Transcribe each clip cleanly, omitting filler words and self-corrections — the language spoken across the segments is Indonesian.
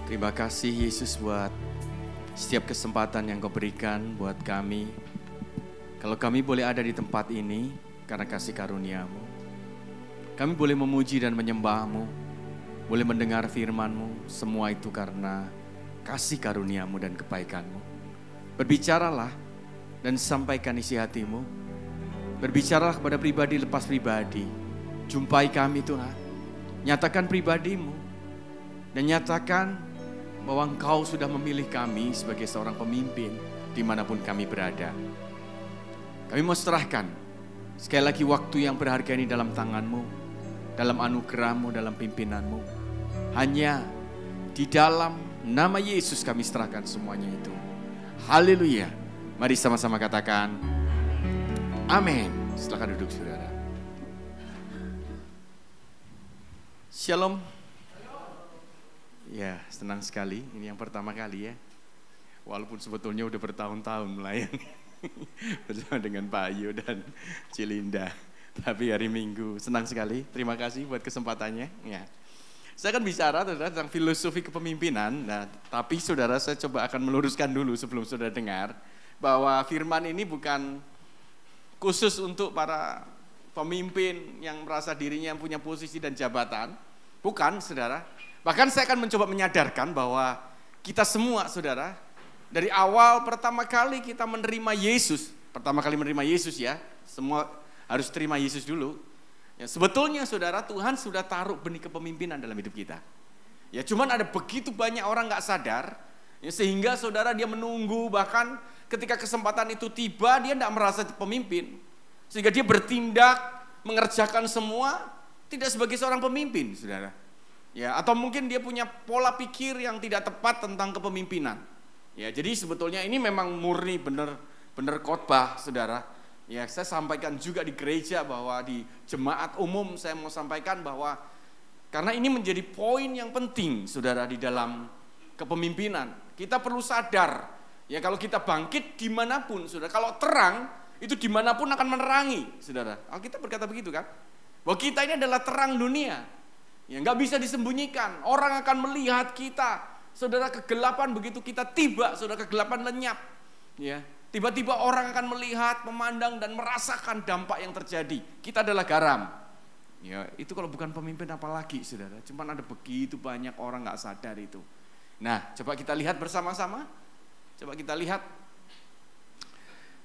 Terima kasih Yesus buat setiap kesempatan yang Kau berikan buat kami. Kalau kami boleh ada di tempat ini karena kasih karunia-Mu. Kami boleh memuji dan menyembah-Mu, boleh mendengar firman-Mu, semua itu karena kasih karunia-Mu dan kebaikan-Mu. Berbicaralah dan sampaikan isi hati-Mu. Berbicaralah kepada pribadi lepas pribadi. Jumpai kami Tuhan. Nyatakan pribadi-Mu. Dan nyatakan bahwa Engkau sudah memilih kami sebagai seorang pemimpin dimanapun kami berada. Kami mau serahkan sekali lagi waktu yang berharga ini dalam tangan-Mu, dalam anugerah-Mu, dalam pimpinan-Mu. Hanya di dalam nama Yesus kami serahkan semuanya itu. Haleluya. Mari sama-sama katakan amin. Silakan duduk saudara. Shalom. Ya, senang sekali. Ini yang pertama kali ya. Walaupun sebetulnya udah bertahun-tahun melayani bersama dengan Pak Ayu dan Cilinda. Tapi hari Minggu senang sekali. Terima kasih buat kesempatannya. Ya. Saya akan bicara tentang filosofi kepemimpinan. Nah, tapi saudara saya coba akan meluruskan dulu sebelum saudara dengar bahwa firman ini bukan khusus untuk para pemimpin yang merasa dirinya punya posisi dan jabatan. Bukan, saudara. Bahkan saya akan mencoba menyadarkan bahwa kita semua, saudara, dari awal pertama kali kita menerima Yesus, ya, semua harus terima Yesus dulu. Ya, sebetulnya, saudara, Tuhan sudah taruh benih kepemimpinan dalam hidup kita. Ya, cuman ada begitu banyak orang nggak sadar, ya, sehingga saudara dia menunggu, bahkan ketika kesempatan itu tiba, dia nggak merasa pemimpin, sehingga dia bertindak, mengerjakan semua tidak sebagai seorang pemimpin, saudara. Ya, atau mungkin dia punya pola pikir yang tidak tepat tentang kepemimpinan. Ya, jadi sebetulnya ini memang murni benar khotbah, saudara. Ya, saya sampaikan juga di gereja bahwa di jemaat umum saya mau sampaikan bahwa karena ini menjadi poin yang penting, saudara, di dalam kepemimpinan. Kita perlu sadar, ya kalau kita bangkit dimanapun, saudara. Kalau terang itu dimanapun akan menerangi, saudara. Alkitab berkata begitu kan? Bahwa kita ini adalah terang dunia. Ya, nggak bisa disembunyikan. Orang akan melihat kita, saudara. Kegelapan begitu kita tiba, saudara, kegelapan lenyap. Ya, tiba-tiba orang akan melihat, memandang dan merasakan dampak yang terjadi. Kita adalah garam. Ya, itu kalau bukan pemimpin apalagi, saudara. Cuman ada begitu banyak orang nggak sadar itu. Nah, coba kita lihat bersama-sama. Coba kita lihat.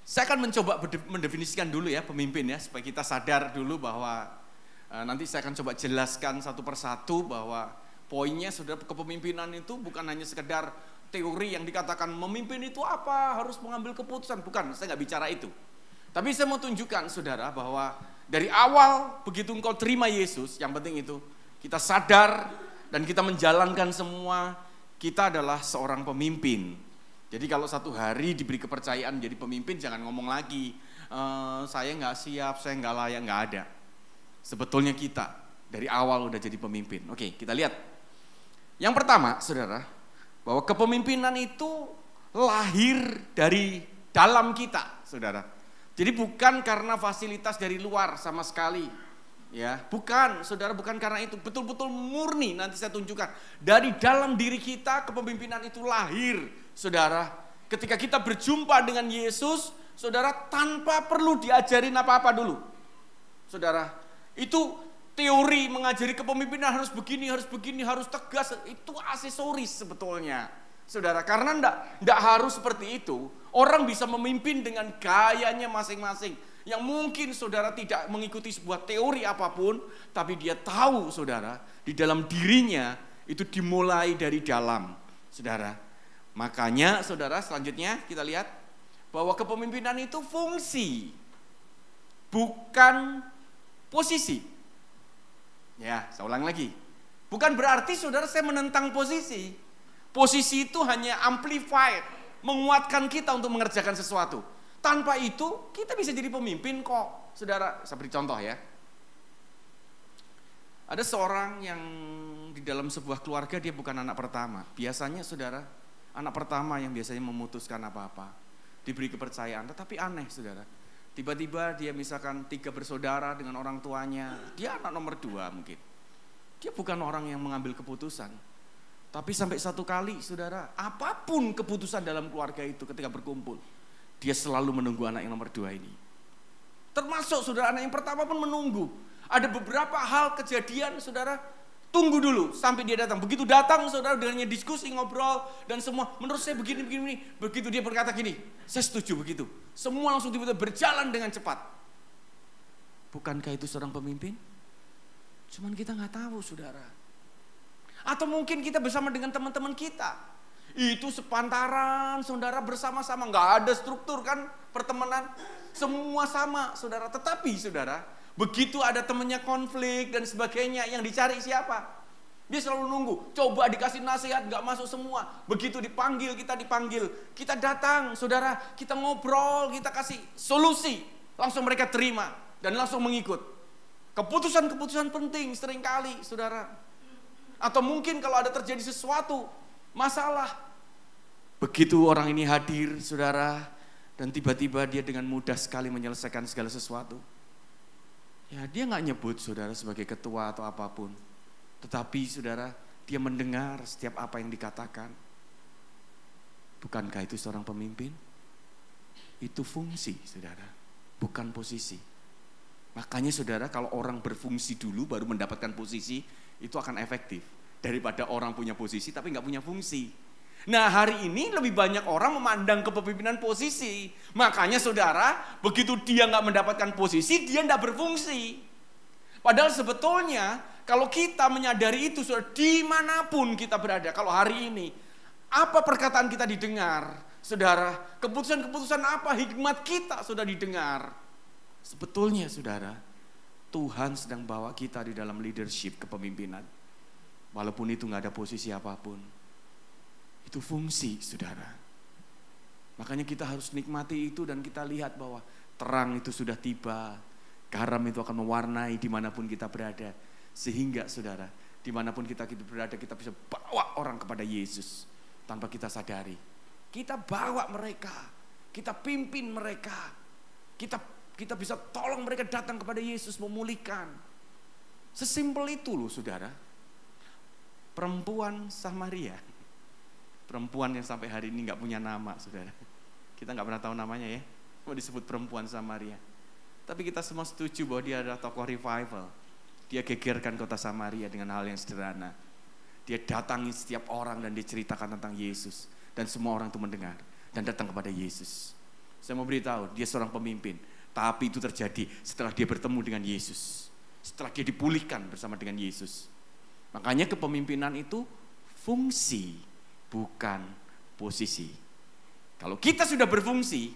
Saya akan mencoba mendefinisikan dulu ya pemimpin ya, supaya kita sadar dulu bahwa nanti saya akan coba jelaskan satu persatu bahwa poinnya, saudara, kepemimpinan itu bukan hanya sekedar teori yang dikatakan memimpin itu apa, harus mengambil keputusan. Bukan, saya nggak bicara itu. Tapi saya mau tunjukkan, saudara, bahwa dari awal begitu engkau terima Yesus, yang penting itu kita sadar dan kita menjalankan semua, kita adalah seorang pemimpin. Jadi kalau satu hari diberi kepercayaan jadi pemimpin, jangan ngomong lagi, saya nggak siap, saya nggak layak, nggak ada. Sebetulnya kita dari awal udah jadi pemimpin. Oke, kita lihat. Yang pertama, saudara, bahwa kepemimpinan itu lahir dari dalam kita, saudara. Jadi bukan karena fasilitas dari luar sama sekali. Ya, bukan, saudara, bukan karena itu. Betul-betul murni, nanti saya tunjukkan. Dari dalam diri kita, kepemimpinan itu lahir, saudara. Ketika kita berjumpa dengan Yesus, saudara, tanpa perlu diajarin apa-apa dulu. Saudara, itu teori mengajari kepemimpinan harus begini, harus tegas, itu aksesoris sebetulnya. Saudara, karena enggak harus seperti itu. Orang bisa memimpin dengan gayanya masing-masing. Yang mungkin saudara tidak mengikuti sebuah teori apapun, tapi dia tahu, saudara, di dalam dirinya itu dimulai dari dalam, saudara. Makanya, saudara, selanjutnya kita lihat bahwa kepemimpinan itu fungsi, bukan posisi. Ya, saya ulang lagi. Bukan berarti, saudara, saya menentang posisi. Posisi itu hanya amplified, menguatkan kita untuk mengerjakan sesuatu. Tanpa itu, kita bisa jadi pemimpin kok. Saudara, saya beri contoh ya. Ada seorang yang di dalam sebuah keluarga, dia bukan anak pertama. Biasanya, saudara, anak pertama yang biasanya memutuskan apa-apa, diberi kepercayaan. Tetapi aneh, saudara. Tiba-tiba dia misalkan 3 bersaudara dengan orang tuanya. Dia anak nomor 2 mungkin. Dia bukan orang yang mengambil keputusan. Tapi sampai satu kali, saudara, apapun keputusan dalam keluarga itu ketika berkumpul, dia selalu menunggu anak yang nomor 2 ini. Termasuk saudara, anak yang pertama pun menunggu. Ada beberapa hal kejadian, saudara, tunggu dulu sampai dia datang. Begitu datang, saudara, dengannya diskusi, ngobrol, dan semua, menurut saya begini. Begitu dia berkata gini, saya setuju begitu. Semua langsung tiba-tiba berjalan dengan cepat. Bukankah itu seorang pemimpin? Cuman kita nggak tahu, saudara. Atau mungkin kita bersama dengan teman-teman kita. Itu sepantaran, saudara, bersama-sama. Nggak ada struktur kan pertemanan. Semua sama, saudara. Tetapi, saudara, begitu ada temannya konflik dan sebagainya, yang dicari siapa? Dia selalu nunggu. Coba dikasih nasihat, nggak masuk semua. Begitu dipanggil, kita datang, saudara. Kita ngobrol, kita kasih solusi. Langsung mereka terima dan langsung mengikut. Keputusan-keputusan penting seringkali, saudara. Atau mungkin kalau ada terjadi sesuatu, masalah. Begitu orang ini hadir, saudara, dan tiba-tiba dia dengan mudah sekali menyelesaikan segala sesuatu. Ya, dia nggak nyebut saudara sebagai ketua atau apapun. Tetapi saudara, dia mendengar setiap apa yang dikatakan. Bukankah itu seorang pemimpin? Itu fungsi, saudara, bukan posisi. Makanya saudara, kalau orang berfungsi dulu baru mendapatkan posisi, itu akan efektif daripada orang punya posisi tapi nggak punya fungsi. Nah, hari ini lebih banyak orang memandang kepemimpinan posisi. Makanya saudara, begitu dia nggak mendapatkan posisi, dia nggak berfungsi. Padahal sebetulnya kalau kita menyadari itu, saudara, dimanapun kita berada, kalau hari ini apa perkataan kita didengar, saudara, keputusan-keputusan apa hikmat kita sudah didengar. Sebetulnya saudara, Tuhan sedang bawa kita di dalam leadership kepemimpinan. Walaupun itu gak ada posisi apapun. Itu fungsi, saudara. Makanya kita harus nikmati itu dan kita lihat bahwa terang itu sudah tiba. Garam itu akan mewarnai dimanapun kita berada. Sehingga saudara, dimanapun kita berada, kita bisa bawa orang kepada Yesus. Tanpa kita sadari. Kita bawa mereka. Kita pimpin mereka. Kita bisa tolong mereka datang kepada Yesus, memulihkan. Sesimpel itu loh, saudara. Perempuan Samaria. Perempuan yang sampai hari ini gak punya nama, saudara. Kita gak pernah tahu namanya ya. Mau disebut perempuan Samaria. Tapi kita semua setuju bahwa dia adalah tokoh revival. Dia gegerkan kota Samaria dengan hal yang sederhana. Dia datangi setiap orang dan dia ceritakan tentang Yesus. Dan semua orang itu mendengar dan datang kepada Yesus. Saya mau beritahu, dia seorang pemimpin. Tapi itu terjadi setelah dia bertemu dengan Yesus. Setelah dia dipulihkan bersama dengan Yesus. Makanya kepemimpinan itu fungsi, bukan posisi. Kalau kita sudah berfungsi,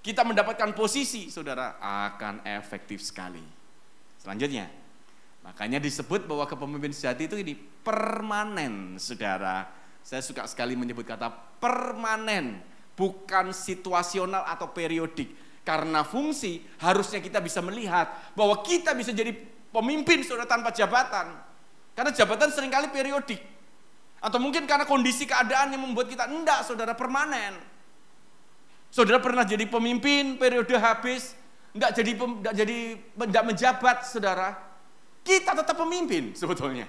kita mendapatkan posisi, saudara, akan efektif sekali. Selanjutnya, makanya disebut bahwa kepemimpinan sejati itu ini permanen, saudara. Saya suka sekali menyebut kata permanen, bukan situasional atau periodik. Karena fungsi harusnya kita bisa melihat bahwa kita bisa jadi pemimpin, saudara, tanpa jabatan. Karena jabatan seringkali periodik. Atau mungkin karena kondisi keadaan yang membuat kita enggak, saudara, permanen. Saudara pernah jadi pemimpin, periode habis, enggak menjabat, saudara. Kita tetap pemimpin sebetulnya.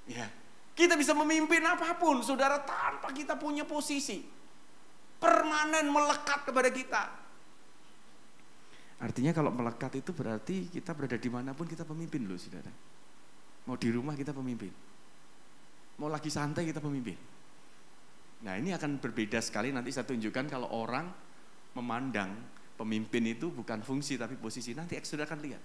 Ya. Kita bisa memimpin apapun, saudara, tanpa kita punya posisi. Permanen melekat kepada kita. Artinya kalau melekat itu berarti kita berada dimanapun kita pemimpin loh, saudara. Mau di rumah kita pemimpin. Mau lagi santai kita pemimpin. Nah, ini akan berbeda sekali, nanti saya tunjukkan kalau orang memandang pemimpin itu bukan fungsi tapi posisi. Nanti saudara akan lihat.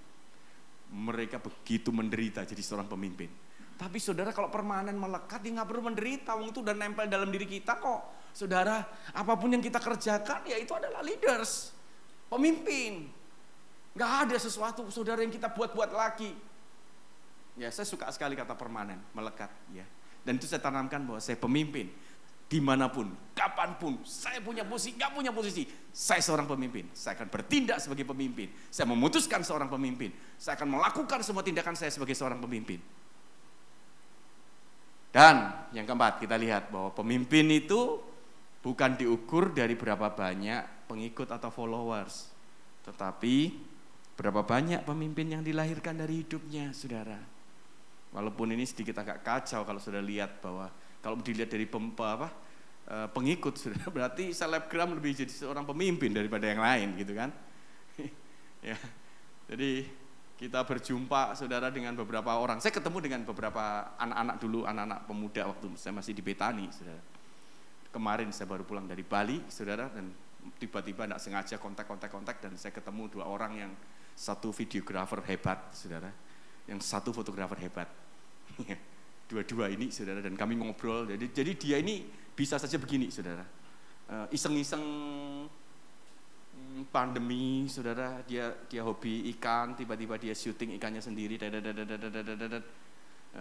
Mereka begitu menderita jadi seorang pemimpin. Tapi saudara kalau permanen melekat, dia gak perlu menderita. Itu udah nempel dalam diri kita kok. Saudara, apapun yang kita kerjakan ya itu adalah leaders. Pemimpin. Gak ada sesuatu saudara yang kita buat-buat lagi. Ya, saya suka sekali kata permanen, melekat. Ya. Dan itu saya tanamkan bahwa saya pemimpin. Dimanapun, kapanpun, saya punya posisi, gak punya posisi. Saya seorang pemimpin. Saya akan bertindak sebagai pemimpin. Saya memutuskan seorang pemimpin. Saya akan melakukan semua tindakan saya sebagai seorang pemimpin. Dan yang keempat, kita lihat bahwa pemimpin itu bukan diukur dari berapa banyak pengikut atau followers. Tetapi berapa banyak pemimpin yang dilahirkan dari hidupnya, saudara. Walaupun ini sedikit agak kacau kalau sudah lihat bahwa Kalau dilihat dari pengikut, saudara, berarti selebgram lebih jadi seorang pemimpin daripada yang lain gitu kan. Ya, jadi kita berjumpa saudara dengan beberapa orang. Saya ketemu dengan beberapa anak-anak dulu, anak-anak pemuda waktu saya masih di Betani, saudara. Kemarin saya baru pulang dari Bali, saudara, dan tiba-tiba tidak sengaja kontak dan saya ketemu 2 orang, yang satu videografer hebat, saudara, yang satu fotografer hebat. Dua-dua ini, saudara, dan kami ngobrol. Jadi dia ini bisa saja begini, saudara, iseng-iseng pandemi, saudara, dia hobi ikan, tiba-tiba dia syuting ikannya sendiri,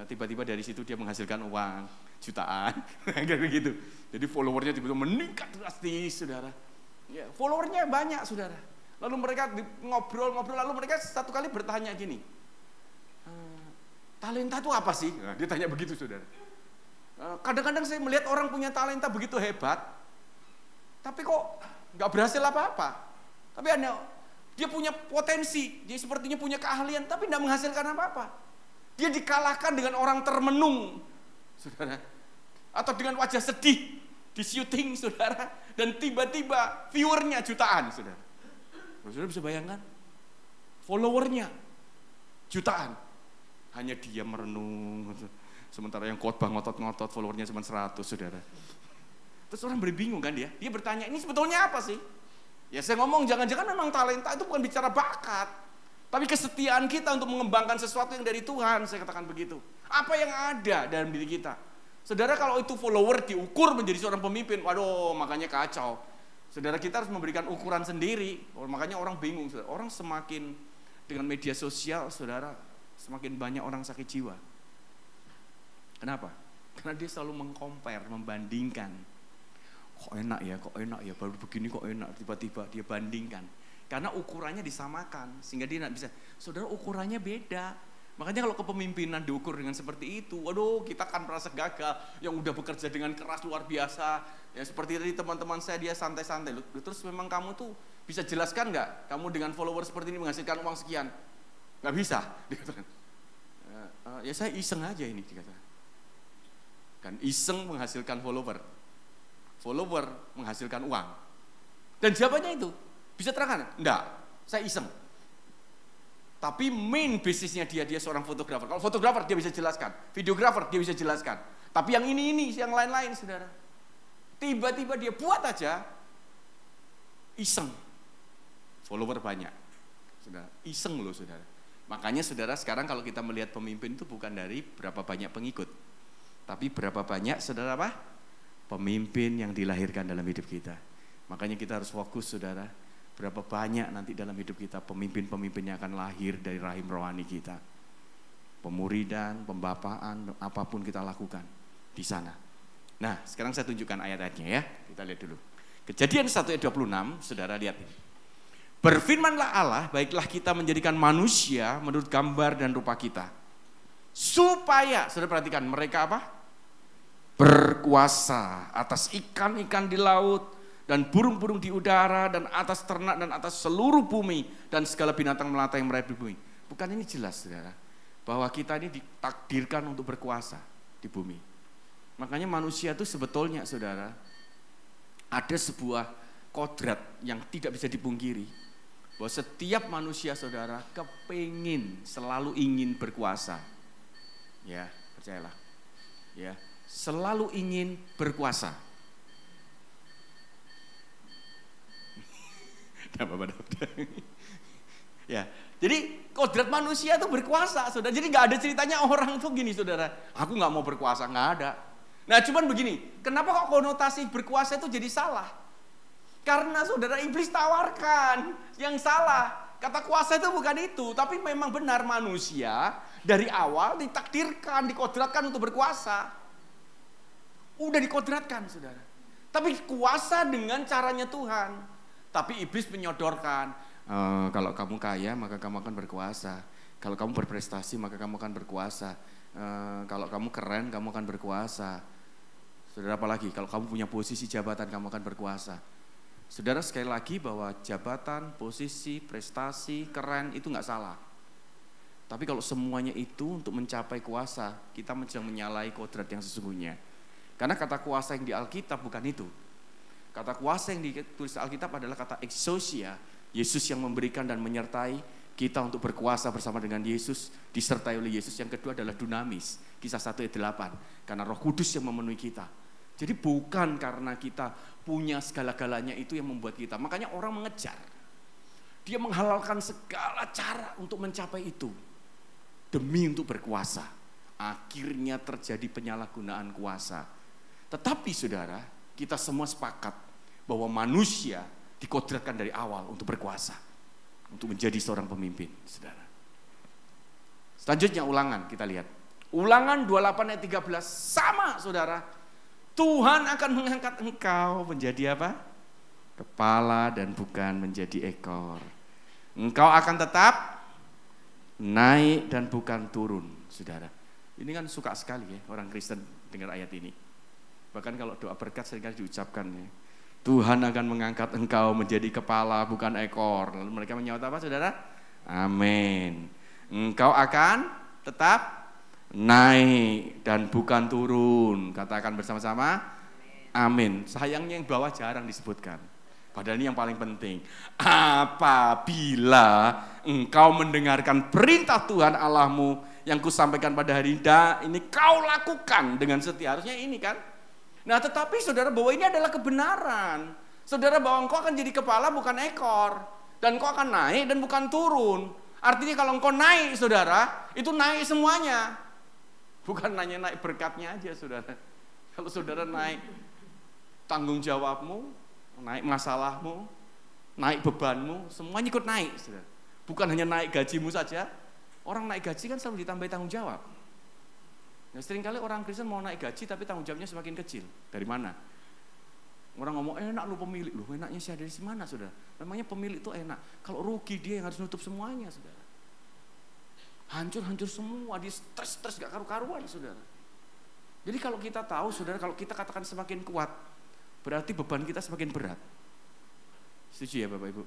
tiba-tiba dari situ dia menghasilkan uang jutaan, kayak gitu. Jadi followernya tiba-tiba meningkat drastis, saudara. Ya, followernya banyak, saudara. Lalu mereka ngobrol, lalu mereka satu kali bertanya gini, talenta itu apa sih? Nah, dia tanya begitu, saudara. Kadang-kadang saya melihat orang punya talenta begitu hebat, tapi kok nggak berhasil apa-apa. Tapi dia punya potensi, dia sepertinya punya keahlian, tapi tidak menghasilkan apa-apa. Dia dikalahkan dengan orang termenung, saudara, atau dengan wajah sedih di syuting, saudara, dan tiba-tiba viewernya jutaan, saudara. Saudara bisa bayangkan, followernya jutaan, hanya dia merenung, sementara yang khotbah ngotot-ngotot followernya cuma 100, saudara. Terus orang bingung kan dia bertanya, ini sebetulnya apa sih? Ya saya ngomong, jangan-jangan memang talenta itu bukan bicara bakat, tapi kesetiaan kita untuk mengembangkan sesuatu yang dari Tuhan, saya katakan begitu. Apa yang ada dalam diri kita. Saudara, kalau itu follower diukur menjadi seorang pemimpin, waduh, makanya kacau. Saudara, kita harus memberikan ukuran sendiri, makanya orang bingung. Saudara. Orang semakin dengan media sosial, saudara, semakin banyak orang sakit jiwa. Kenapa? Karena dia selalu meng-compare, membandingkan. Kok enak ya, baru begini kok enak, tiba-tiba dia bandingkan. Karena ukurannya disamakan, sehingga dia tidak bisa. Saudara, ukurannya beda. Makanya kalau kepemimpinan diukur dengan seperti itu, waduh, kita akan merasa gagal. Yang udah bekerja dengan keras luar biasa, ya seperti tadi teman-teman saya, dia santai-santai. Terus memang kamu tuh bisa jelaskan nggak? Kamu dengan follower seperti ini menghasilkan uang sekian? Nggak bisa, dikatakan. Ya saya iseng aja ini, dikatakan. Kan iseng menghasilkan follower menghasilkan uang. Dan jawabannya itu, bisa terangkan? Enggak, saya iseng. Tapi main bisnisnya dia seorang fotografer. Kalau fotografer dia bisa jelaskan, videografer dia bisa jelaskan. Tapi yang ini, yang lain-lain, saudara. Tiba-tiba dia buat aja, iseng. Follower banyak. Saudara, iseng loh, saudara. Makanya saudara, sekarang kalau kita melihat pemimpin itu bukan dari berapa banyak pengikut, tapi berapa banyak, saudara, apa? Pemimpin yang dilahirkan dalam hidup kita. Makanya kita harus fokus, saudara, berapa banyak nanti dalam hidup kita pemimpin-pemimpin yang akan lahir dari rahim rohani kita. Pemuridan, pembapaan, apapun kita lakukan di sana. Nah, sekarang saya tunjukkan ayat-ayatnya ya. Kita lihat dulu. Kejadian 1 ayat 26, saudara lihat ini. Berfirmanlah Allah, baiklah kita menjadikan manusia menurut gambar dan rupa kita. Supaya, saudara perhatikan, mereka apa? Berkuasa atas ikan-ikan di laut dan burung-burung di udara dan atas ternak dan atas seluruh bumi dan segala binatang melata yang merayap di bumi. Bukan ini jelas, saudara, bahwa kita ini ditakdirkan untuk berkuasa di bumi. Makanya manusia itu sebetulnya, saudara, ada sebuah kodrat yang tidak bisa dipungkiri, bahwa setiap manusia, saudara, selalu ingin berkuasa. Ya, percayalah. Ya, selalu ingin berkuasa. Ya, jadi kodrat manusia itu berkuasa, saudara. Jadi nggak ada ceritanya orang tuh gini, saudara. Aku nggak mau berkuasa, nggak ada. Nah, cuman begini, kenapa kok konotasi berkuasa itu jadi salah? Karena saudara, iblis tawarkan yang salah. Kata kuasa itu bukan itu, tapi memang benar manusia dari awal ditakdirkan, dikodratkan untuk berkuasa. Udah dikodratkan, saudara. Tapi kuasa dengan caranya Tuhan. Tapi iblis menyodorkan, kalau kamu kaya maka kamu akan berkuasa. Kalau kamu berprestasi maka kamu akan berkuasa. Kalau kamu keren kamu akan berkuasa. Saudara, apalagi kalau kamu punya posisi jabatan kamu akan berkuasa. Saudara, sekali lagi bahwa jabatan, posisi, prestasi, keren itu nggak salah. Tapi kalau semuanya itu untuk mencapai kuasa, kita sedang menyalahi kodrat yang sesungguhnya. Karena kata kuasa yang di Alkitab bukan itu. Kata kuasa yang ditulis Alkitab adalah kata exousia. Yesus yang memberikan dan menyertai kita untuk berkuasa bersama dengan Yesus, disertai oleh Yesus. Yang kedua adalah dunamis, Kisah 1 ayat 8. Karena Roh Kudus yang memenuhi kita. Jadi bukan karena kita punya segala-galanya itu yang membuat kita. Makanya orang mengejar. Dia menghalalkan segala cara untuk mencapai itu. Demi untuk berkuasa. Akhirnya terjadi penyalahgunaan kuasa. Tetapi saudara, kita semua sepakat bahwa manusia dikodratkan dari awal untuk berkuasa. Untuk menjadi seorang pemimpin, saudara. Selanjutnya Ulangan, kita lihat. Ulangan 28 ayat 13, sama saudara. Tuhan akan mengangkat engkau menjadi apa? Kepala dan bukan menjadi ekor. Engkau akan tetap naik dan bukan turun, saudara. Ini kan suka sekali ya orang Kristen dengar ayat ini. Bahkan kalau doa berkat seringkali diucapkan ya. Tuhan akan mengangkat engkau menjadi kepala bukan ekor. Lalu mereka menjawab apa saudara? Amin. Engkau akan tetap naik dan bukan turun. Katakan bersama-sama. Amin. Sayangnya yang bawah jarang disebutkan. Padahal ini yang paling penting. Apabila engkau mendengarkan perintah Tuhan Allahmu yang kusampaikan pada hari ini kau lakukan dengan setia. Harusnya ini kan. Nah tetapi saudara bahwa ini adalah kebenaran. Saudara bahwa engkau akan jadi kepala bukan ekor. Dan engkau akan naik dan bukan turun. Artinya kalau engkau naik saudara, itu naik semuanya. Bukan hanya naik berkatnya aja saudara. Kalau saudara naik tanggung jawabmu, naik masalahmu, naik bebanmu, semuanya ikut naik saudara. Bukan hanya naik gajimu saja. Orang naik gaji kan selalu ditambahi tanggung jawab. Nah, seringkali orang Kristen mau naik gaji tapi tanggung jawabnya semakin kecil. Dari mana? Orang ngomong enak lu pemilik, lu enaknya sih dari mana saudara? Memangnya pemilik itu enak. Kalau rugi dia yang harus nutup semuanya saudara. Hancur-hancur semua, dia stres gak karu-karuan saudara. Jadi kalau kita tahu saudara, kalau kita katakan semakin kuat, berarti beban kita semakin berat. Setuju ya Bapak Ibu?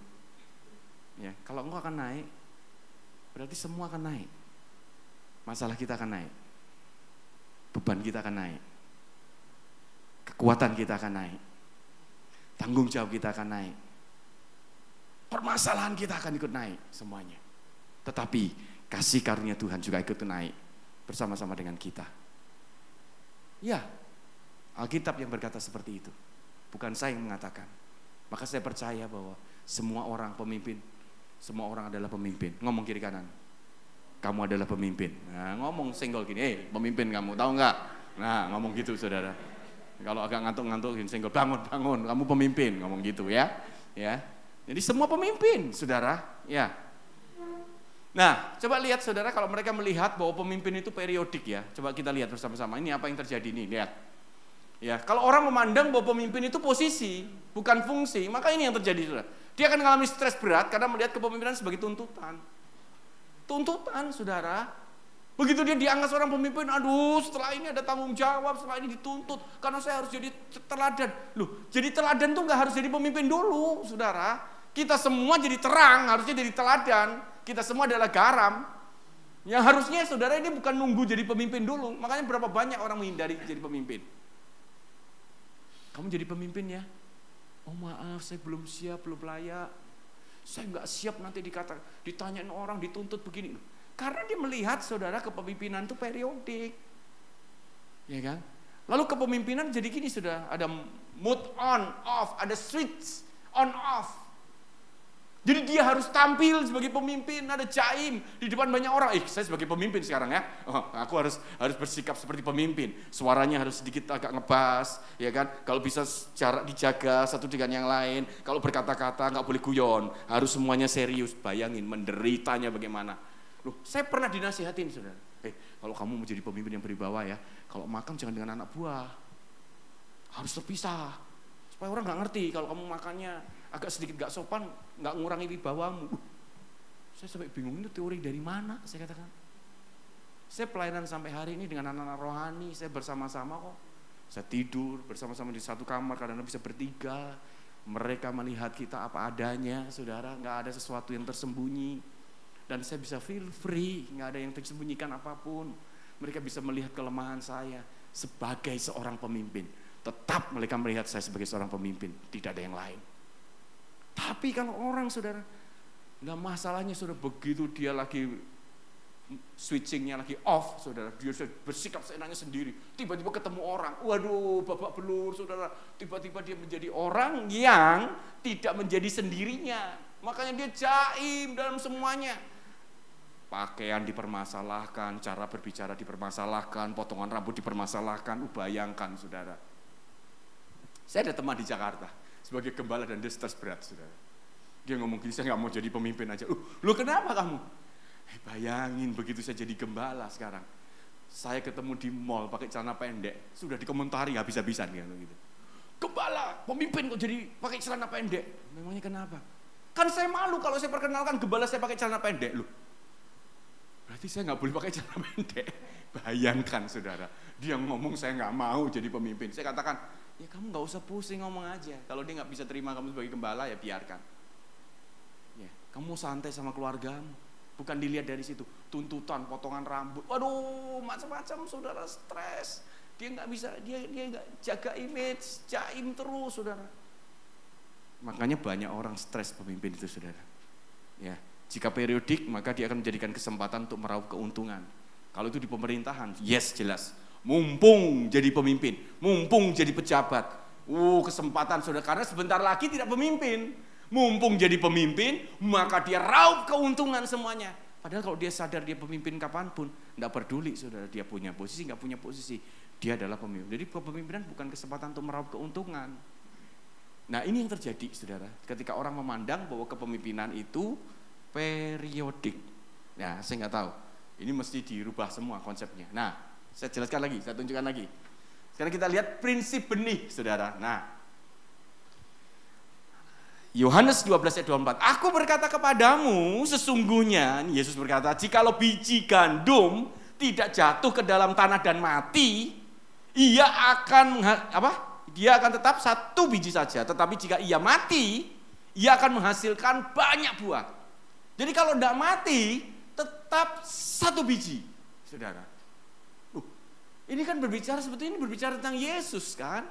Ya, kalau engkau akan naik, berarti semua akan naik. Masalah kita akan naik. Beban kita akan naik. Kekuatan kita akan naik. Tanggung jawab kita akan naik. Permasalahan kita akan ikut naik semuanya. Tetapi kasih karunia Tuhan juga ikut naik bersama-sama dengan kita. Ya, Alkitab yang berkata seperti itu. Bukan saya yang mengatakan. Maka saya percaya bahwa semua orang pemimpin, semua orang adalah pemimpin. Ngomong kiri kanan. Kamu adalah pemimpin. Nah, ngomong senggol gini, pemimpin kamu, tahu nggak? Nah, ngomong gitu saudara. Kalau agak ngantuk-ngantuk, senggol, bangun, kamu pemimpin, ngomong gitu ya. Ya. Jadi semua pemimpin, saudara. Ya. Nah, coba lihat saudara, kalau mereka melihat bahwa pemimpin itu periodik ya. Coba kita lihat bersama-sama. Ini apa yang terjadi nih? Lihat. Ya, kalau orang memandang bahwa pemimpin itu posisi, bukan fungsi, maka ini yang terjadi saudara. Dia akan mengalami stres berat karena melihat kepemimpinan sebagai tuntutan. Tuntutan, saudara. Begitu dia diangkat seorang pemimpin, aduh setelah ini ada tanggung jawab, setelah ini dituntut, karena saya harus jadi teladan. Loh, jadi teladan tuh gak harus jadi pemimpin dulu, saudara. Kita semua jadi terang, harusnya jadi teladan. Kita semua adalah garam. Yang harusnya, saudara, ini bukan nunggu jadi pemimpin dulu. Makanya berapa banyak orang menghindari jadi pemimpin. Kamu jadi pemimpin ya? Oh maaf, saya belum siap, belum layak. Saya nggak siap nanti ditanyain orang, dituntut begini. Karena dia melihat saudara kepemimpinan itu periodik. Ya kan? Lalu kepemimpinan jadi gini sudah, ada mood on, off, ada switch on, off. Jadi dia harus tampil sebagai pemimpin, ada jaim di depan banyak orang. Saya sebagai pemimpin sekarang ya. Oh, aku harus bersikap seperti pemimpin. Suaranya harus sedikit agak ngebas, ya kan? Kalau bisa jarak dijaga satu dengan yang lain. Kalau berkata-kata nggak boleh guyon, harus semuanya serius. Bayangin menderitanya bagaimana. Loh, saya pernah dinasihatin, saudara. Kalau kamu mau jadi pemimpin yang berwibawa ya, kalau makan jangan dengan anak buah. Harus terpisah. Supaya orang nggak ngerti kalau kamu makannya agak sedikit gak sopan, gak ngurangi wibawamu. Saya sampai bingung, itu teori dari mana? Saya katakan. Saya pelayanan sampai hari ini dengan anak-anak rohani, saya bersama-sama kok. Saya tidur bersama-sama di satu kamar, kadang-kadang bisa bertiga. Mereka melihat kita apa adanya, saudara, gak ada sesuatu yang tersembunyi. Dan saya bisa feel free, gak ada yang tersembunyikan apapun. Mereka bisa melihat kelemahan saya. sebagai seorang pemimpin. Tetap mereka melihat saya sebagai seorang pemimpin, tidak ada yang lain. Tapi kalau orang saudara, nggak masalahnya saudara, begitu dia lagi switchingnya lagi off, saudara, dia sudah bersikap seenaknya sendiri. Tiba-tiba ketemu orang, waduh, babak belur, saudara. Tiba-tiba dia menjadi orang yang tidak menjadi sendirinya. Makanya dia jaim dalam semuanya. Pakaian dipermasalahkan, cara berbicara dipermasalahkan, potongan rambut dipermasalahkan. Bayangkan, saudara. Saya ada teman di Jakarta sebagai gembala dan dia stres berat, saudara. Dia ngomong gini, saya nggak mau jadi pemimpin aja. Lu kenapa kamu? Bayangin begitu saya jadi gembala sekarang, saya ketemu di mall pakai celana pendek, sudah dikomentari habis-habisan gitu. Gembala, pemimpin kok jadi pakai celana pendek? Memangnya kenapa? Kan saya malu kalau saya perkenalkan gembala saya pakai celana pendek loh. Berarti saya nggak boleh pakai celana pendek. Bayangkan saudara, dia ngomong saya nggak mau jadi pemimpin. Saya katakan, ya kamu nggak usah pusing ngomong aja. Kalau dia nggak bisa terima kamu sebagai gembala ya biarkan. Ya, kamu santai sama keluargamu. Bukan dilihat dari situ, tuntutan, potongan rambut, waduh, macam-macam, saudara, stres. Dia nggak bisa, dia nggak jaga image, jaim terus, saudara. Makanya banyak orang stres pemimpin itu, saudara. Ya, jika periodik, maka dia akan menjadikan kesempatan untuk meraup keuntungan. Kalau itu di pemerintahan, yes jelas. Mumpung jadi pemimpin, mumpung jadi pejabat. Kesempatan, saudara, karena sebentar lagi tidak pemimpin. Mumpung jadi pemimpin, maka dia raup keuntungan semuanya. Padahal kalau dia sadar dia pemimpin kapanpun, tidak peduli saudara, dia punya posisi, nggak punya posisi, dia adalah pemimpin. Jadi kepemimpinan bukan kesempatan untuk meraup keuntungan. Nah ini yang terjadi saudara, ketika orang memandang bahwa kepemimpinan itu periodik. Nah saya nggak tahu, ini mesti dirubah semua konsepnya. Nah saya jelaskan lagi, saya tunjukkan lagi. Sekarang kita lihat prinsip benih saudara. Nah Yohanes 12 ayat 24, aku berkata kepadamu sesungguhnya, Yesus berkata, jikalau biji gandum tidak jatuh ke dalam tanah dan mati, ia akan tetap satu biji saja. Tetapi jika ia mati, ia akan menghasilkan banyak buah. Jadi kalau tidak mati, tetap satu biji, saudara. Ini kan sebetulnya berbicara tentang Yesus kan?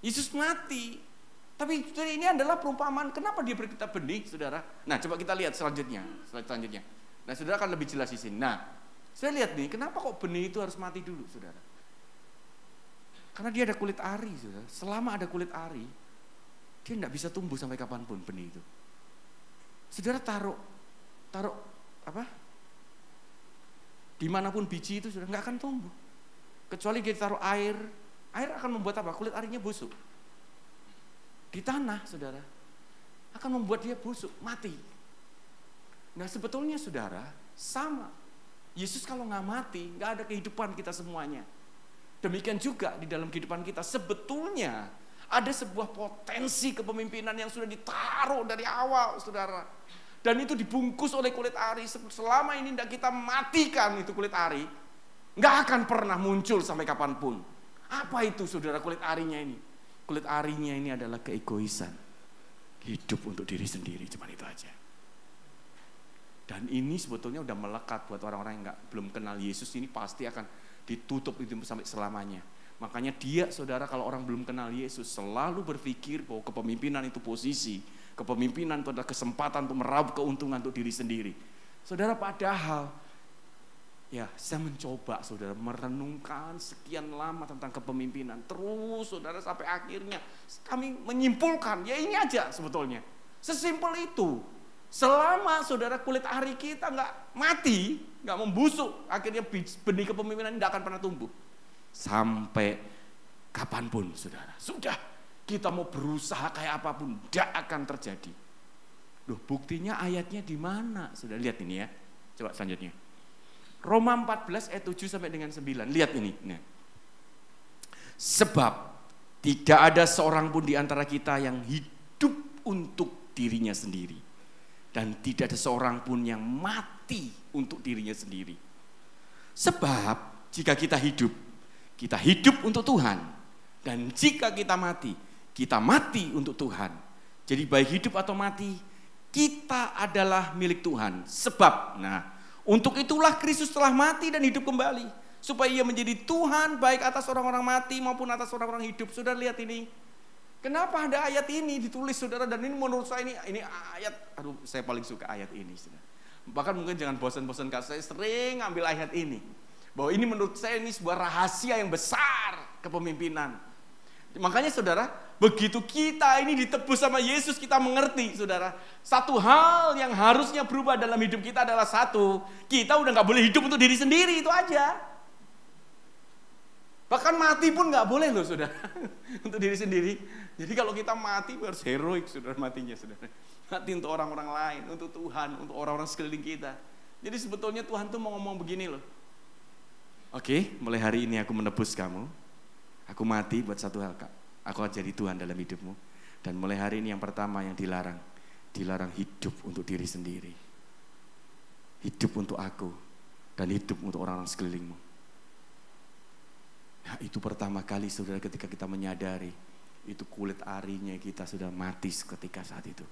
Yesus mati. Tapi ini adalah perumpamaan. Kenapa dia berkata benih, saudara? Nah, coba kita lihat selanjutnya. Nah, saudara akan lebih jelas di sini. Nah, saya lihat nih, kenapa kok benih itu harus mati dulu, saudara? Karena dia ada kulit ari, saudara. Selama ada kulit ari, dia tidak bisa tumbuh sampai kapanpun benih itu. Saudara taruh dimanapun biji itu, saudara nggak akan tumbuh. Kecuali dia taruh air akan membuat apa? Kulit arinya busuk. Di tanah, saudara, akan membuat dia busuk, mati. Nah sebetulnya saudara, sama. Yesus kalau nggak mati, nggak ada kehidupan kita semuanya. Demikian juga di dalam kehidupan kita, sebetulnya ada sebuah potensi kepemimpinan yang sudah ditaruh dari awal, saudara. Dan itu dibungkus oleh kulit ari. Selama ini tidak kita matikan itu kulit ari, nggak akan pernah muncul sampai kapanpun. Apa itu saudara kulit arinya ini? Kulit arinya ini adalah keegoisan, hidup untuk diri sendiri, cuma itu aja. Dan ini sebetulnya udah melekat buat orang-orang yang belum kenal Yesus, ini pasti akan ditutup itu sampai selamanya. Makanya dia, saudara, kalau orang belum kenal Yesus selalu berpikir bahwa kepemimpinan itu posisi, kepemimpinan itu adalah kesempatan untuk meraup keuntungan untuk diri sendiri. Saudara, padahal ya, saya mencoba saudara merenungkan sekian lama tentang kepemimpinan. Terus saudara sampai akhirnya kami menyimpulkan, ya ini aja sebetulnya. Sesimpel itu. Selama saudara kulit ari kita nggak mati, nggak membusuk, akhirnya benih kepemimpinan tidak akan pernah tumbuh. Sampai kapanpun saudara. Sudah, kita mau berusaha kayak apapun, tidak akan terjadi. Loh, buktinya ayatnya di mana? Sudah lihat ini ya. Coba selanjutnya. Roma 14 ayat 7 sampai dengan 9. Lihat ini. Nah. Sebab tidak ada seorang pun di antara kita yang hidup untuk dirinya sendiri. Dan tidak ada seorang pun yang mati untuk dirinya sendiri. Sebab jika kita hidup untuk Tuhan. Dan jika kita mati untuk Tuhan. Jadi baik hidup atau mati, kita adalah milik Tuhan. Sebab, untuk itulah Kristus telah mati dan hidup kembali. supaya ia menjadi Tuhan baik atas orang-orang mati maupun atas orang-orang hidup. Saudara lihat ini. Kenapa ada ayat ini ditulis saudara, dan ini menurut saya ini ayat, aduh saya paling suka ayat ini saudara. Bahkan mungkin jangan bosan-bosan, saya sering ambil ayat ini. Bahwa ini menurut saya ini sebuah rahasia yang besar kepemimpinan. Makanya saudara, begitu kita ini ditebus sama Yesus, kita mengerti saudara. Satu hal yang harusnya berubah dalam hidup kita adalah satu, kita udah gak boleh hidup untuk diri sendiri, itu aja. Bahkan mati pun gak boleh loh saudara, untuk diri sendiri. Jadi kalau kita mati harus heroik saudara matinya saudara. Mati untuk orang-orang lain, untuk Tuhan, untuk orang-orang sekeliling kita. Jadi sebetulnya Tuhan tuh mau ngomong begini loh. Oke, mulai hari ini aku menebus kamu. Aku mati buat satu hal, Kak. Aku akan jadi Tuhan dalam hidupmu. Dan mulai hari ini yang pertama yang dilarang hidup untuk diri sendiri. Hidup untuk aku dan hidup untuk orang-orang sekelilingmu. Nah, itu pertama kali saudara ketika kita menyadari itu kulit arinya kita sudah mati ketika saat itu.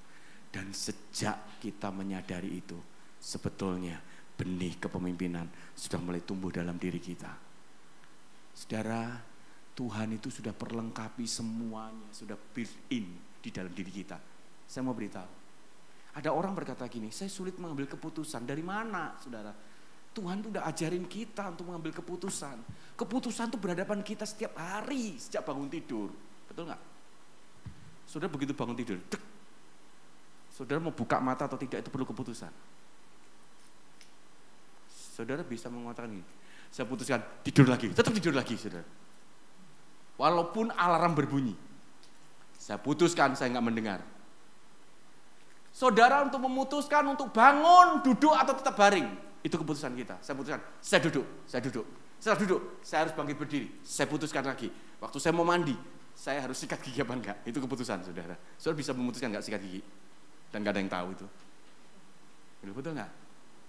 Dan sejak kita menyadari itu, sebetulnya benih kepemimpinan sudah mulai tumbuh dalam diri kita. Saudara, Tuhan itu sudah perlengkapi semuanya, sudah built in di dalam diri kita. Saya mau beritahu, ada orang berkata gini, saya sulit mengambil keputusan. Dari mana saudara? Tuhan tuh udah ajarin kita untuk mengambil keputusan. Keputusan tuh berhadapan kita setiap hari, sejak bangun tidur. Betul gak? Saudara begitu bangun tidur, dek, saudara mau buka mata atau tidak itu perlu keputusan. Saudara bisa mengatakan ini, saya putuskan tidur lagi, tetap tidur lagi saudara. Walaupun alarm berbunyi, saya putuskan saya gak mendengar. Saudara untuk memutuskan untuk bangun, duduk atau tetap baring, itu keputusan kita. Saya putuskan, saya duduk. Setelah duduk, saya harus bangkit berdiri. Saya putuskan lagi, waktu saya mau mandi, saya harus sikat gigi apa enggak. Itu keputusan saudara. Saudara bisa memutuskan enggak sikat gigi? Dan enggak ada yang tahu itu. Betul enggak?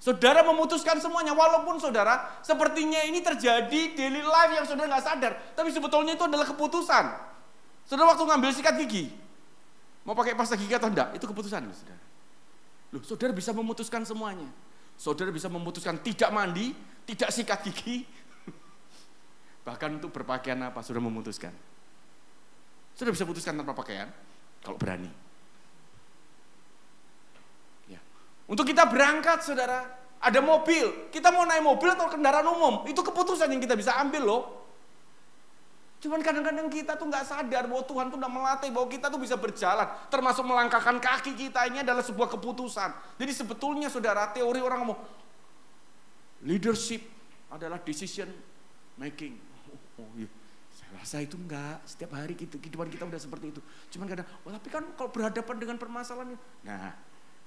Saudara memutuskan semuanya, walaupun saudara sepertinya ini terjadi daily life yang saudara enggak sadar. Tapi sebetulnya itu adalah keputusan. Saudara waktu ngambil sikat gigi, mau pakai pasta gigi atau enggak, itu keputusan saudara. Loh, saudara bisa memutuskan semuanya. Saudara bisa memutuskan tidak mandi, tidak sikat gigi, bahkan untuk berpakaian apa, saudara memutuskan. Saudara bisa putuskan tanpa pakaian, kalau berani. Ya. Untuk kita berangkat, saudara, ada mobil, kita mau naik mobil atau kendaraan umum, itu keputusan yang kita bisa ambil loh. Cuman kadang-kadang kita tuh nggak sadar bahwa Tuhan tuh udah melatih bahwa kita tuh bisa berjalan, termasuk melangkahkan kaki kita, ini adalah sebuah keputusan. Jadi sebetulnya saudara, teori orang ngomong leadership adalah decision making. Iya. Saya rasa itu enggak, setiap hari kehidupan kita udah seperti itu. Cuman kadang, tapi kan kalau berhadapan dengan permasalahan, nah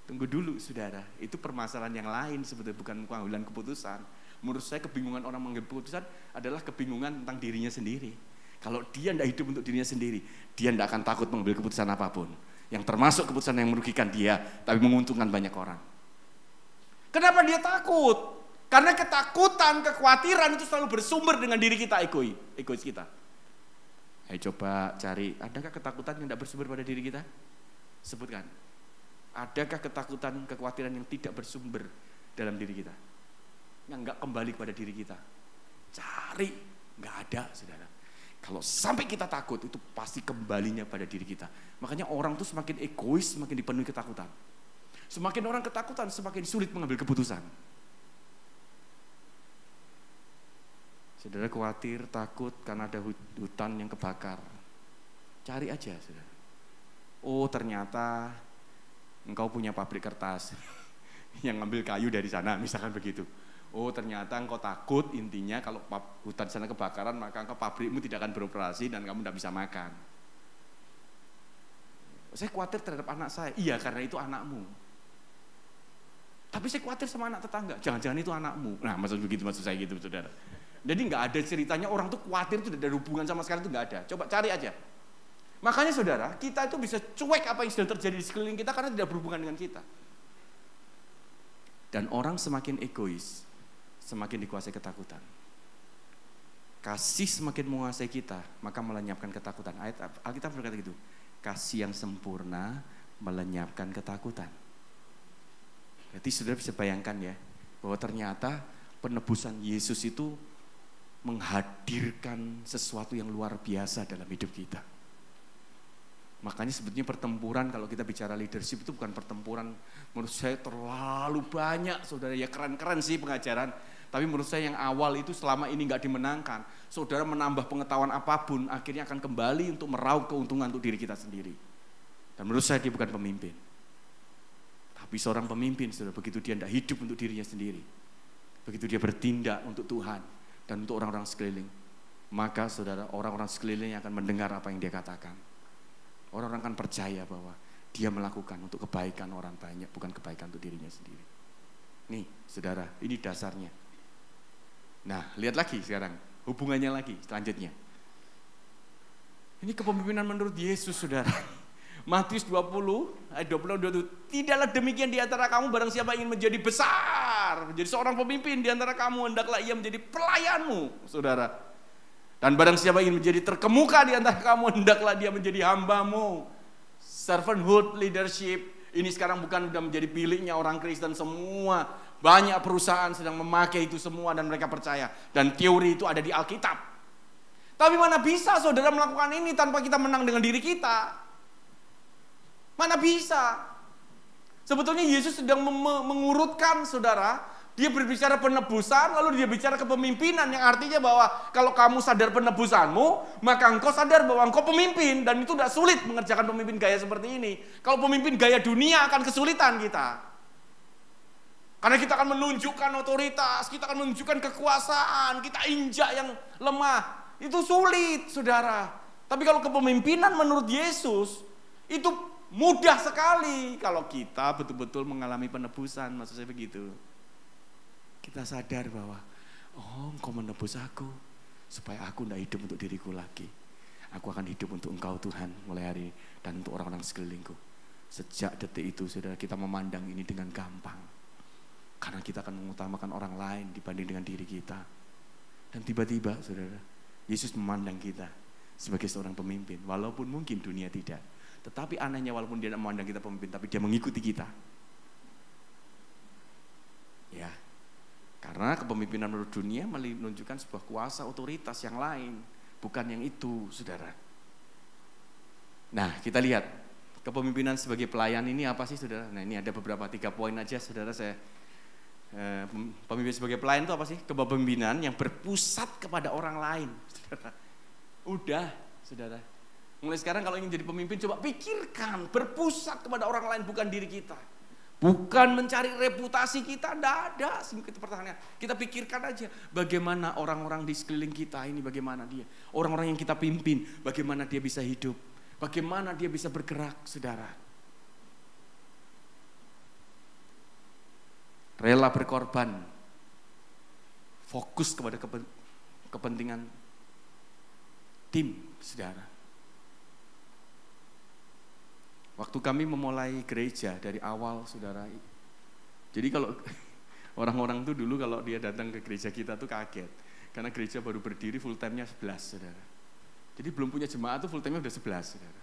tunggu dulu saudara, itu permasalahan yang lain sebetulnya, bukan pengambilan keputusan. Menurut saya kebingungan orang mengambil keputusan adalah kebingungan tentang dirinya sendiri. Kalau dia tidak hidup untuk dirinya sendiri, dia tidak akan takut mengambil keputusan apapun. Yang termasuk keputusan yang merugikan dia, tapi menguntungkan banyak orang. Kenapa dia takut? Karena ketakutan, kekhawatiran itu selalu bersumber dengan diri kita, egois kita. Ayo coba cari, adakah ketakutan yang tidak bersumber pada diri kita? Sebutkan. Adakah ketakutan, kekhawatiran yang tidak bersumber dalam diri kita? Yang enggak kembali kepada diri kita? Cari, enggak ada saudara. Kalau sampai kita takut, itu pasti kembalinya pada diri kita. Makanya orang tuh semakin egois, semakin dipenuhi ketakutan. Semakin orang ketakutan, semakin sulit mengambil keputusan. Saudara khawatir, takut karena ada hutan yang kebakar. Cari aja saudara. Oh ternyata engkau punya pabrik kertas yang ngambil kayu dari sana, misalkan begitu. Oh ternyata engkau takut, intinya kalau hutan sana kebakaran maka engkau pabrikmu tidak akan beroperasi dan kamu tidak bisa makan. Saya khawatir terhadap anak saya, iya karena itu anakmu. Tapi saya khawatir sama anak tetangga, jangan-jangan itu anakmu. Nah maksud saya gitu saudara. Jadi nggak ada ceritanya orang tuh khawatir itu tidak ada hubungan sama sekali, itu nggak ada. Coba cari aja. Makanya saudara, kita itu bisa cuek apa yang sedang terjadi di sekeliling kita karena tidak berhubungan dengan kita. Dan orang semakin egois, semakin dikuasai ketakutan. Kasih semakin menguasai kita, maka melenyapkan ketakutan. Ayat Alkitab berkata gitu. Kasih yang sempurna melenyapkan ketakutan. Jadi saudara bisa bayangkan ya, bahwa ternyata penebusan Yesus itu menghadirkan sesuatu yang luar biasa dalam hidup kita. Makanya sebetulnya pertempuran, kalau kita bicara leadership itu bukan pertempuran, menurut saya terlalu banyak, saudara. Ya keren-keren sih pengajaran, tapi menurut saya yang awal itu selama ini gak dimenangkan, saudara menambah pengetahuan apapun, akhirnya akan kembali untuk meraup keuntungan untuk diri kita sendiri. Dan menurut saya dia bukan pemimpin. Tapi seorang pemimpin, saudara, begitu dia tidak hidup untuk dirinya sendiri, begitu dia bertindak untuk Tuhan dan untuk orang-orang sekeliling, maka saudara, orang-orang sekeliling akan mendengar apa yang dia katakan. Orang-orang akan percaya bahwa dia melakukan untuk kebaikan orang banyak, bukan kebaikan untuk dirinya sendiri. Nih, saudara, ini dasarnya. Nah, lihat lagi sekarang, hubungannya lagi, selanjutnya. Ini kepemimpinan menurut Yesus, saudara. Matius 20, ayat 20-21, tidaklah demikian di antara kamu, barang siapa ingin menjadi besar, menjadi seorang pemimpin di antara kamu, hendaklah ia menjadi pelayanmu, saudara. Dan barang siapa ingin menjadi terkemuka di antara kamu, hendaklah dia menjadi hambamu. Servanthood leadership ini sekarang bukan sudah menjadi pilihnya orang Kristen semua. Banyak perusahaan sedang memakai itu semua dan mereka percaya. Dan teori itu ada di Alkitab. Tapi mana bisa saudara melakukan ini tanpa kita menang dengan diri kita? Mana bisa? Sebetulnya Yesus sedang mengurutkan, saudara. Dia berbicara penebusan, lalu dia bicara kepemimpinan, yang artinya bahwa kalau kamu sadar penebusanmu, maka engkau sadar bahwa engkau pemimpin, dan itu tidak sulit mengerjakan pemimpin gaya seperti ini. Kalau pemimpin gaya dunia akan kesulitan kita. Karena kita akan menunjukkan otoritas, kita akan menunjukkan kekuasaan, kita injak yang lemah. Itu sulit, saudara. Tapi kalau kepemimpinan menurut Yesus, itu mudah sekali kalau kita betul-betul mengalami penebusan, maksud saya begitu. Kita sadar bahwa, oh engkau menebus aku, supaya aku tidak hidup untuk diriku lagi. Aku akan hidup untuk engkau Tuhan mulai hari ini, dan untuk orang-orang sekelilingku. Sejak detik itu, saudara, kita memandang ini dengan gampang. Karena kita akan mengutamakan orang lain dibanding dengan diri kita. Dan tiba-tiba, saudara, Yesus memandang kita sebagai seorang pemimpin. Walaupun mungkin dunia tidak. Tetapi anehnya walaupun dia tidak memandang kita pemimpin, tapi dia mengikuti kita. Ya. Karena kepemimpinan menurut dunia menunjukkan sebuah kuasa otoritas yang lain, bukan yang itu, saudara. Nah, kita lihat kepemimpinan sebagai pelayan ini apa sih, saudara? Nah, ini ada beberapa 3 poin aja, saudara. Pemimpin sebagai pelayan itu apa sih? Kepemimpinan yang berpusat kepada orang lain, saudara. Udah, saudara. Mulai sekarang kalau ingin jadi pemimpin, coba pikirkan berpusat kepada orang lain, bukan diri kita. Bukan mencari reputasi kita, tidak ada. Itu pertanyaannya. Kita pikirkan aja bagaimana orang-orang di sekeliling kita ini, bagaimana dia. Orang-orang yang kita pimpin, bagaimana dia bisa hidup. Bagaimana dia bisa bergerak, saudara. Rela berkorban. Fokus kepada kepentingan tim, saudara. Waktu kami memulai gereja dari awal, saudara. Jadi kalau orang-orang tuh dulu kalau dia datang ke gereja kita tuh kaget. Karena gereja baru berdiri full time-nya 11, saudara. Jadi belum punya jemaat tuh full time-nya udah 11, saudara.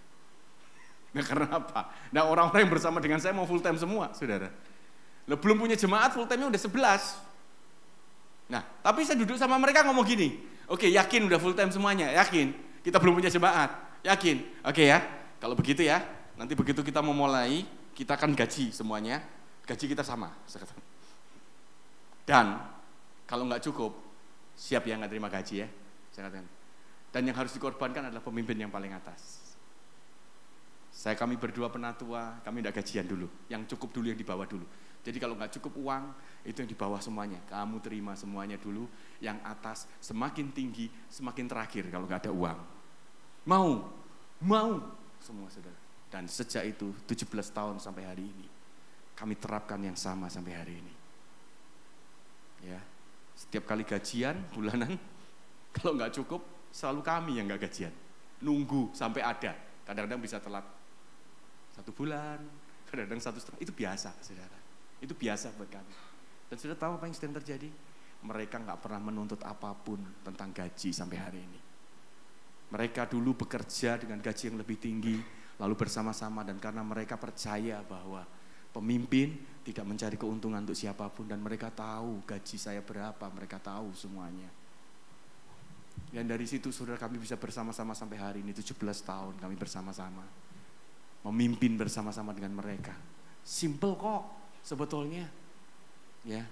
Nah karena apa? Nah orang-orang yang bersama dengan saya mau full time semua, saudara. Lah belum punya jemaat full time-nya udah 11. Nah tapi saya duduk sama mereka ngomong gini. Oke, yakin udah full time semuanya? Yakin? Kita belum punya jemaat? Yakin? Oke ya, kalau begitu ya. Nanti begitu kita mau mulai, kita akan gaji semuanya, gaji kita sama. Dan kalau nggak cukup, siap ya nggak terima gaji ya. Saya katakan. Dan yang harus dikorbankan adalah pemimpin yang paling atas. Kami berdua penatua, kami nggak gajian dulu. Yang cukup dulu yang dibawa dulu. Jadi kalau nggak cukup uang, itu yang di bawah semuanya. Kamu terima semuanya dulu, yang atas semakin tinggi, semakin terakhir kalau nggak ada uang. Mau semua saudara. Dan sejak itu 17 tahun sampai hari ini kami terapkan yang sama sampai hari ini. Ya, setiap kali gajian bulanan kalau nggak cukup selalu kami yang nggak gajian. Nunggu sampai ada. Kadang-kadang bisa telat 1 bulan, kadang-kadang 1,5. Itu biasa, saudara. Itu biasa buat kami. Dan sudah tahu apa yang sedang terjadi? Mereka nggak pernah menuntut apapun tentang gaji sampai hari ini. Mereka dulu bekerja dengan gaji yang lebih tinggi. Lalu bersama-sama, dan karena mereka percaya bahwa pemimpin tidak mencari keuntungan untuk siapapun, dan mereka tahu gaji saya berapa, mereka tahu semuanya. Dan dari situ saudara kami bisa bersama-sama sampai hari ini 17 tahun kami bersama-sama. Memimpin bersama-sama dengan mereka. Simple kok sebetulnya. Ya.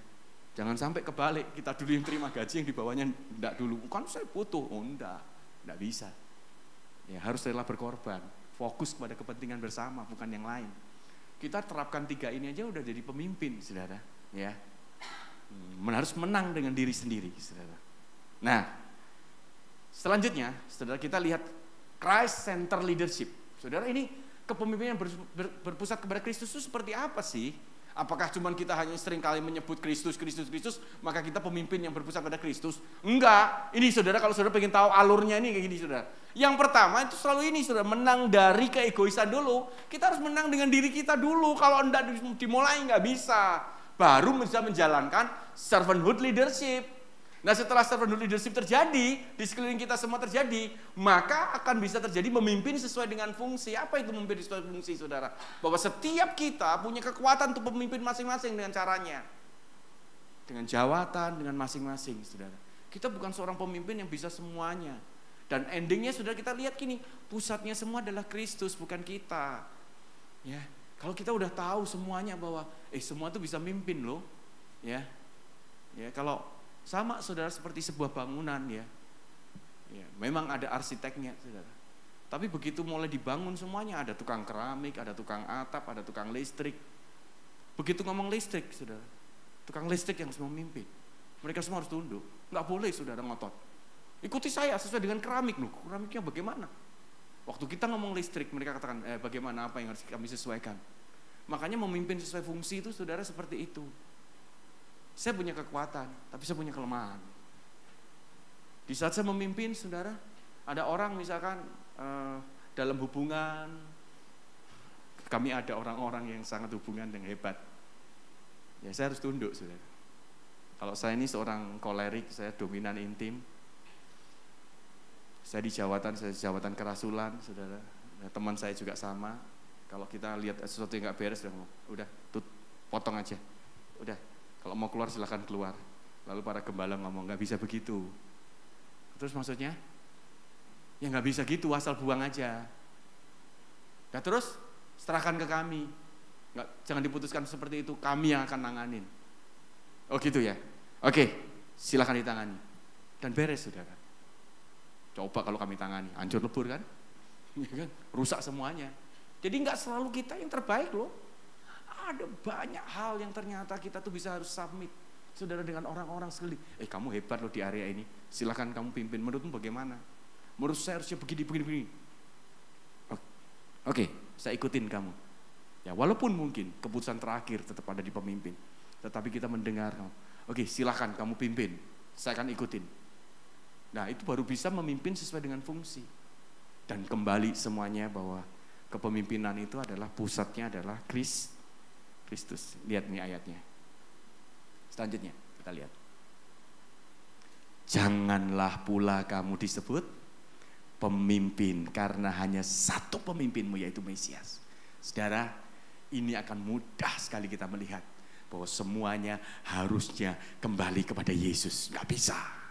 Jangan sampai kebalik, kita dulu yang terima gaji, yang di bawahnya enggak dulu. Kan saya butuh, enggak bisa. Ya, harus rela berkorban, fokus kepada kepentingan bersama, bukan yang lain. Kita terapkan 3 ini aja udah jadi pemimpin, saudara. Ya, harus menang dengan diri sendiri, saudara. Nah, selanjutnya, saudara, kita lihat Christ Center Leadership. Saudara, ini kepemimpinan berpusat kepada Kristus itu seperti apa sih? Apakah cuman kita hanya sering kali menyebut Kristus, maka kita pemimpin yang berpusat pada Kristus? Enggak. Ini saudara, kalau saudara pengen tahu alurnya ini kayak gini, saudara. Yang pertama itu selalu ini, saudara, menang dari keegoisan dulu. Kita harus menang dengan diri kita dulu. Kalau enggak dimulai enggak bisa. Baru bisa menjalankan servanthood leadership. Nah, setelah servanthood leadership terjadi, di sekeliling kita semua terjadi, maka akan bisa terjadi memimpin sesuai dengan fungsi. Apa itu memimpin sesuai fungsi, saudara? Bahwa setiap kita punya kekuatan untuk memimpin masing-masing dengan caranya. Dengan jawatan, dengan masing-masing, saudara. Kita bukan seorang pemimpin yang bisa semuanya. Dan endingnya, saudara, kita lihat gini, pusatnya semua adalah Kristus, bukan kita. Ya, kalau kita udah tahu semuanya bahwa, semua itu bisa mimpin loh. Ya, kalau sama, saudara, seperti sebuah bangunan ya. Memang ada arsiteknya, saudara. Tapi begitu mulai dibangun semuanya, ada tukang keramik, ada tukang atap, ada tukang listrik. Begitu ngomong listrik, saudara, tukang listrik yang harus memimpin. Mereka semua harus tunduk. Nggak boleh, saudara, ngotot. Ikuti saya sesuai dengan keramik loh. Keramiknya bagaimana? Waktu kita ngomong listrik, mereka katakan, bagaimana, apa yang harus kami sesuaikan. Makanya memimpin sesuai fungsi itu, saudara, seperti itu. Saya punya kekuatan, tapi saya punya kelemahan. Di saat saya memimpin, saudara, ada orang misalkan dalam hubungan, kami ada orang-orang yang sangat hubungan yang hebat. Ya, saya harus tunduk, saudara. Kalau saya ini seorang kolerik, saya dominan intim. Saya di jawatan kerasulan, saudara. Teman saya juga sama. Kalau kita lihat sesuatu yang nggak beres, udah potong aja. Udah. Kalau mau keluar silahkan keluar. Lalu para gembala ngomong, nggak bisa begitu. Terus maksudnya? Ya nggak bisa gitu, asal buang aja. Nah terus serahkan ke kami. Jangan diputuskan seperti itu, kami yang akan nanganin. Oh gitu ya? Oke, silahkan ditangani. Dan beres, saudara. Coba kalau kami tangani, hancur lebur kan? Ya kan? Rusak semuanya. Jadi nggak selalu kita yang terbaik loh. Ada banyak hal yang ternyata kita tuh bisa harus submit, saudara, dengan orang-orang sekeliling. Kamu hebat loh di area ini, silakan kamu pimpin. Menurutmu bagaimana? Menurut saya harusnya begini. Oke, saya ikutin kamu. Ya, walaupun mungkin keputusan terakhir tetap ada di pemimpin, tetapi kita mendengar kamu. Oke, silakan kamu pimpin, saya akan ikutin. Nah, itu baru bisa memimpin sesuai dengan fungsi. Dan kembali semuanya bahwa kepemimpinan itu adalah pusatnya adalah Kristus. Lihat nih ayatnya. Selanjutnya kita lihat. Janganlah pula kamu disebut pemimpin karena hanya satu pemimpinmu, yaitu Mesias. Saudara, ini akan mudah sekali kita melihat bahwa semuanya harusnya kembali kepada Yesus. Gak bisa.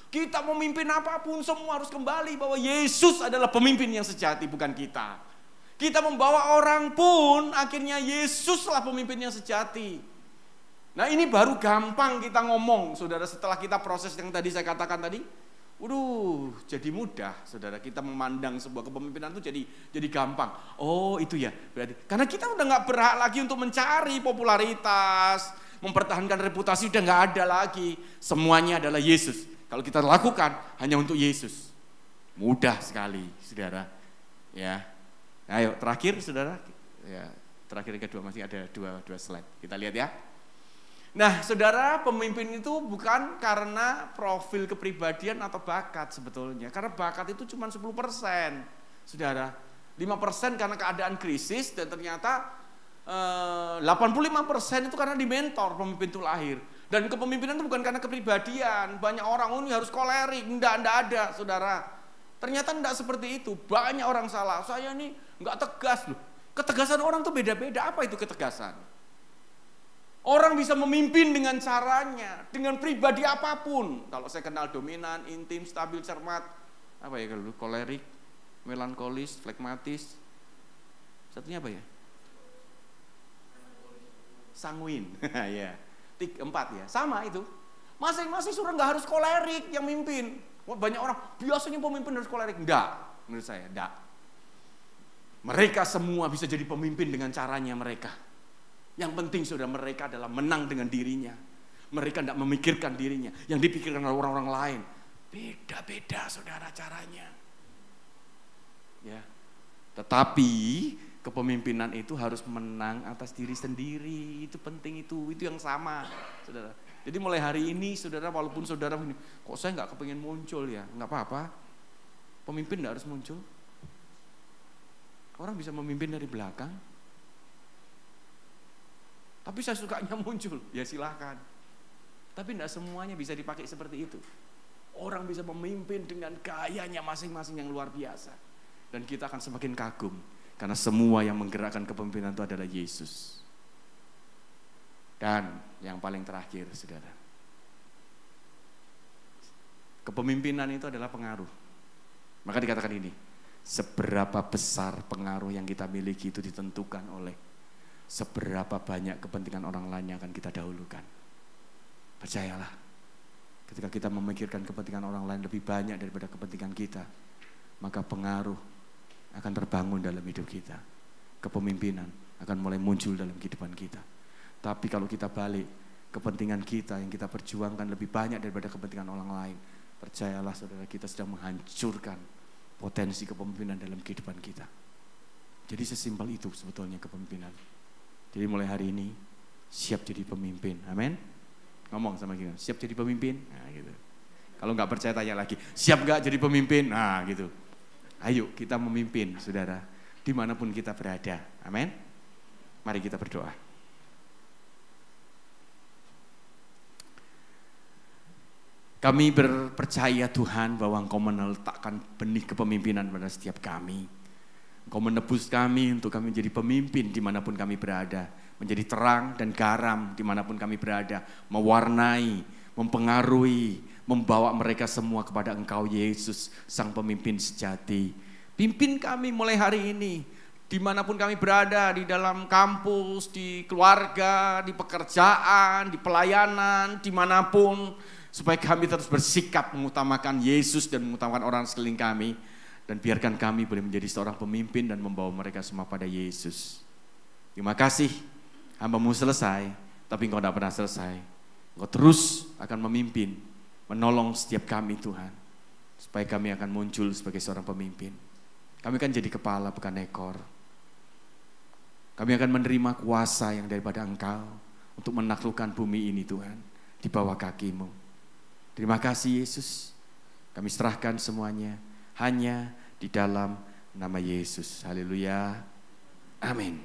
Kita memimpin apapun semua harus kembali bahwa Yesus adalah pemimpin yang sejati, bukan kita. Kita membawa orang pun akhirnya Yesuslah pemimpin yang sejati. Nah, ini baru gampang kita ngomong, saudara, setelah kita proses yang tadi saya katakan tadi. Jadi mudah, saudara, kita memandang sebuah kepemimpinan itu jadi gampang. Oh, itu ya, berarti karena kita udah nggak berhak lagi untuk mencari popularitas, mempertahankan reputasi, udah nggak ada lagi. Semuanya adalah Yesus. Kalau kita lakukan hanya untuk Yesus, mudah sekali, saudara. Ya. Ayo, terakhir, saudara. Ya, terakhir yang kedua, masih ada dua slide. Kita lihat ya. Nah, saudara, pemimpin itu bukan karena profil kepribadian atau bakat sebetulnya. Karena bakat itu cuma 10%. Saudara, 5% karena keadaan krisis, dan ternyata 85% itu karena dimentor pemimpin itu lahir. Dan kepemimpinan itu bukan karena kepribadian. Banyak orang, ini harus kolerik, enggak ada, saudara. Ternyata enggak seperti itu. Banyak orang salah. Saya ini enggak tegas loh. Ketegasan orang tuh beda-beda. Apa itu ketegasan? Orang bisa memimpin dengan caranya, dengan pribadi apapun. Kalau saya kenal dominan, intim, stabil, cermat, apa ya kalau kolerik, melankolis, flegmatis. Satunya apa ya? Sanguin. Ya. 4 ya. Sama itu. Masing-masing sudah nggak harus kolerik yang mimpin. Banyak orang biasanya pemimpin harus kolerik. Enggak, menurut saya enggak. Mereka semua bisa jadi pemimpin dengan caranya mereka. Yang penting sudah mereka adalah menang dengan dirinya. Mereka tidak memikirkan dirinya. Yang dipikirkan oleh orang-orang lain. Beda-beda saudara caranya. Ya. Tetapi kepemimpinan itu harus menang atas diri sendiri. Itu penting itu yang sama, saudara. Jadi mulai hari ini saudara, walaupun saudara ini, kok saya nggak kepengen muncul ya, nggak apa-apa. Pemimpin nggak harus muncul. Orang bisa memimpin dari belakang. Tapi saya sukanya muncul, ya silakan. Tapi tidak semuanya bisa dipakai seperti itu. Orang bisa memimpin dengan gayanya masing-masing yang luar biasa. Dan kita akan semakin kagum. Karena semua yang menggerakkan kepemimpinan itu adalah Yesus. Dan yang paling terakhir, saudara. Kepemimpinan itu adalah pengaruh. Maka dikatakan ini, seberapa besar pengaruh yang kita miliki itu ditentukan oleh seberapa banyak kepentingan orang lain yang akan kita dahulukan. Percayalah, ketika kita memikirkan kepentingan orang lain lebih banyak daripada kepentingan kita, maka pengaruh akan terbangun dalam hidup kita. Kepemimpinan akan mulai muncul dalam kehidupan kita. Tapi kalau kita balik, kepentingan kita yang kita perjuangkan lebih banyak daripada kepentingan orang lain, percayalah saudara, kita sedang menghancurkan potensi kepemimpinan dalam kehidupan kita. Jadi sesimpel itu sebetulnya kepemimpinan. Jadi mulai hari ini siap jadi pemimpin. Amin. Ngomong sama kita, siap jadi pemimpin. Nah gitu. Kalau nggak percaya tanya lagi, siap nggak jadi pemimpin? Nah gitu. Ayo kita memimpin, saudara, dimanapun kita berada. Amin. Mari kita berdoa. Kami berpercaya Tuhan bahwa Engkau meletakkan benih kepemimpinan pada setiap kami. Engkau menebus kami untuk kami menjadi pemimpin dimanapun kami berada. Menjadi terang dan garam dimanapun kami berada. Mewarnai, mempengaruhi, membawa mereka semua kepada Engkau Yesus, Sang Pemimpin sejati. Pimpin kami mulai hari ini, dimanapun kami berada, di dalam kampus, di keluarga, di pekerjaan, di pelayanan, dimanapun, supaya kami terus bersikap mengutamakan Yesus dan mengutamakan orang sekeliling kami. Dan biarkan kami boleh menjadi seorang pemimpin dan membawa mereka semua pada Yesus. Terima kasih, hamba-Mu selesai, tapi Engkau tidak pernah selesai. Engkau terus akan memimpin, menolong setiap kami Tuhan, supaya kami akan muncul sebagai seorang pemimpin. Kami akan jadi kepala bukan ekor. Kami akan menerima kuasa yang daripada Engkau untuk menaklukkan bumi ini Tuhan, di bawah kaki-Mu. Terima kasih Yesus, kami serahkan semuanya hanya di dalam nama Yesus. Haleluya, amin.